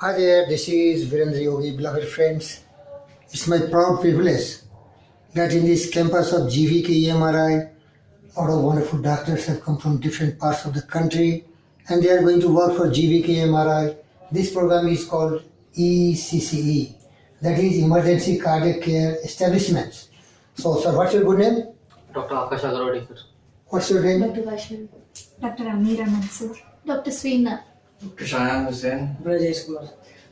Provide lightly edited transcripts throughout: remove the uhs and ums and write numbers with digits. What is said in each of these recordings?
Hi there, this is Virendra Yogi, beloved friends. It's my proud privilege that in this campus of GVK EMRI, a lot of wonderful doctors have come from different parts of the country and they are going to work for GVK EMRI. This program is called ECCE, that is Emergency Cardiac Care Establishments. So, sir, what's your good name? Dr. Akash Agarwadi, sir. What's your name? Dr. Vashman. Dr. Amira Mansur. Dr. Sweena. Dr. Shayam Hussain.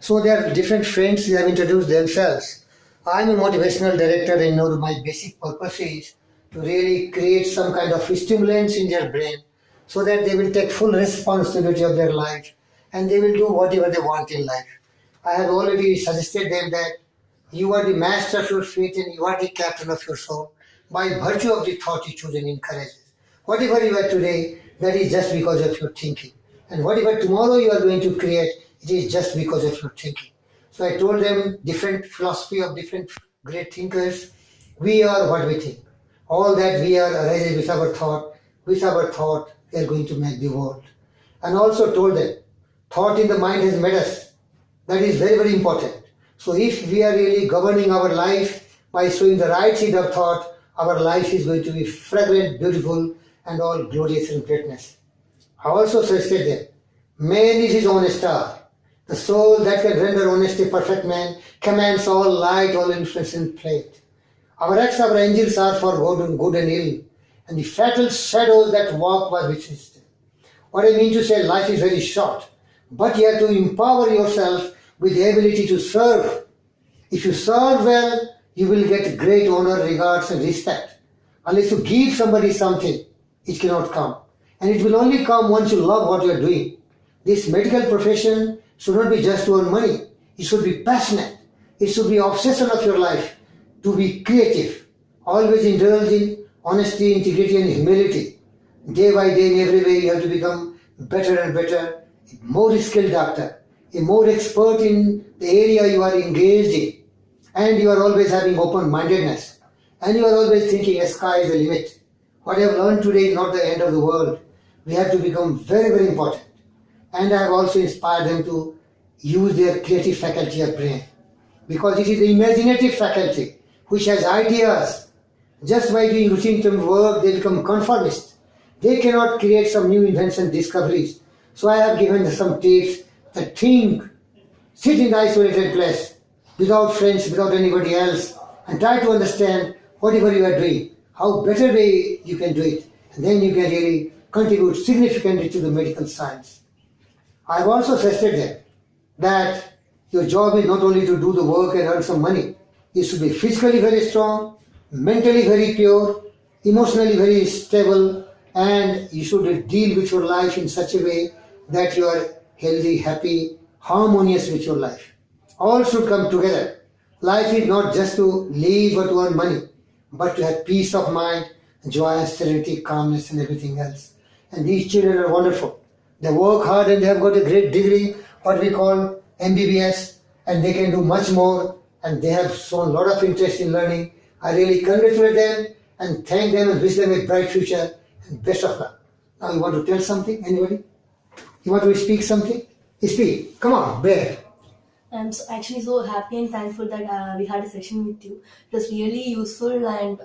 So they are different friends, they have introduced themselves. I'm a motivational director and my basic purpose is to really create some kind of stimulants in their brain so that they will take full responsibility of their life and they will do whatever they want in life. I have already suggested them that you are the master of your fate and you are the captain of your soul by virtue of the thought you choose and encourage. Whatever you are today, that is just because of your thinking. And whatever tomorrow you are going to create, it is just because of your thinking. So I told them different philosophy of different great thinkers. We are what we think. All that we are arises with our thought. With our thought, we are going to make the world. And also told them, thought in the mind has made us. That is very, very important. So if we are really governing our life by showing the right seed of thought, our life is going to be fragrant, beautiful, and all glorious in greatness. I also suggested that man is his own star. The soul that can render honest a perfect man commands all light, all influence and plate. Our acts, our angels are for good and ill, and the fatal shadows that walk by with them. What I mean to say, life is very short, but you have to empower yourself with the ability to serve. If you serve well, you will get great honor, regards and respect. Unless you give somebody something, it cannot come. And it will only come once you love what you are doing. This medical profession should not be just to earn money. It should be passionate. It should be obsession of your life to be creative. Always indulge in honesty, integrity and humility. Day by day in every way you have to become better and better, a more skilled doctor, a more expert in the area you are engaged in. And you are always having open-mindedness. And you are always thinking sky is the limit. What I have learned today is not the end of the world. We have to become very, very important. And I have also inspired them to use their creative faculty of brain. Because it is the imaginative faculty which has ideas. Just by doing routine work, they become conformist. They cannot create some new invention discoveries. So I have given them some tips that think, sit in the isolated place, without friends, without anybody else, and try to understand whatever you are doing, how better way you can do it. And then you can really contribute significantly to the medical science. I have also suggested them that your job is not only to do the work and earn some money. You should be physically very strong, mentally very pure, emotionally very stable, and you should deal with your life in such a way that you are healthy, happy, harmonious with your life. All should come together. Life is not just to live or to earn money, but to have peace of mind, joy, serenity, calmness and everything else. And these children are wonderful. They work hard and they have got a great degree, what we call Mbbs, and they can do much more and they have shown a lot of interest in learning. I really congratulate them and thank them and wish them a bright future and best of luck. Now you want to tell something, anybody? You want to speak something? Speak. Come on, Bear. I'm actually so happy and thankful that we had a session with you. It was really useful and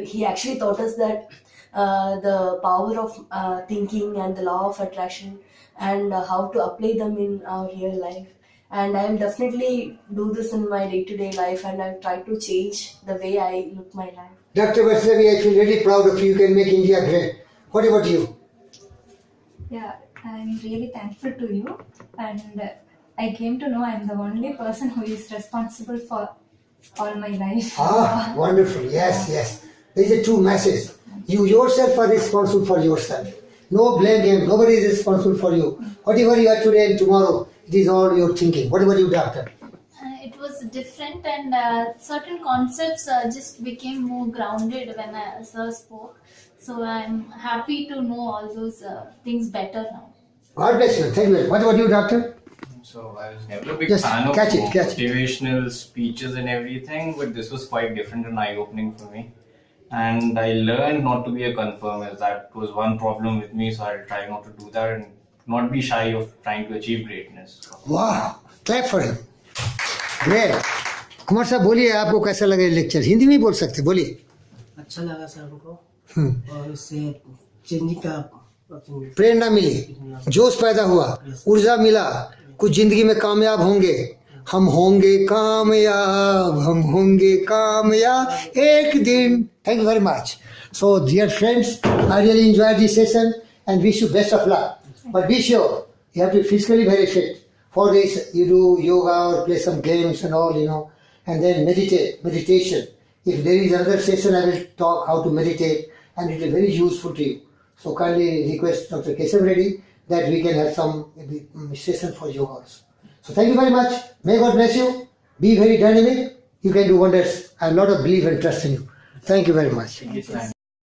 he actually taught us that the power of thinking and the law of attraction and how to apply them in our real life. And I will definitely do this in my day-to-day life and I'll try to change the way I look my life. Dr. Vasavi, I feel really proud of you. You can make India great. What about you? Yeah, I'm really thankful to you, and I came to know I'm the only person who is responsible for all my life. Ah, wonderful. Yes, yes. There is a true message. You yourself are responsible for yourself. No blame game. Nobody is responsible for you. Whatever you are today and tomorrow, it is all your thinking. What about you, doctor? It was different, and certain concepts just became more grounded when I sir spoke. So I'm happy to know all those things better now. God bless you. Thank you. What about you, doctor? So I was never a big Just fan of catch it. motivational speeches and everything, but this was quite different and eye-opening for me. And I learned not to be a conformist. That was one problem with me, so I'll try not to do that and not be shy of trying to achieve greatness. Wow. Clap for him. Great. Kumar साहब बोलिए, आपको कैसा लगा ये lecture? Hindi में ही बोल सकते, बोलिए. अच्छा लगा सर हमको और इससे चेंजिंग का प्रेरणा मिली, जोश पैदा हुआ, ऊर्जा मिला, कुछ जिंदगी में कामयाब होंगे. हम होंगे कामयाब, हम होंगे कामयाब एक दिन. Thank you very much. So dear friends, I really enjoyed this session and wish you best of luck. But be sure, you have to be physically very fit. For this, you do yoga or play some games and all, and then meditation. If there is another session, I will talk how to meditate, and it is very useful to you. So kindly request Dr. Keshav Reddy that we can have some session for yoga also. So thank you very much. May God bless you. Be very dynamic. You can do wonders. I have a lot of belief and trust in you. Thank you very much.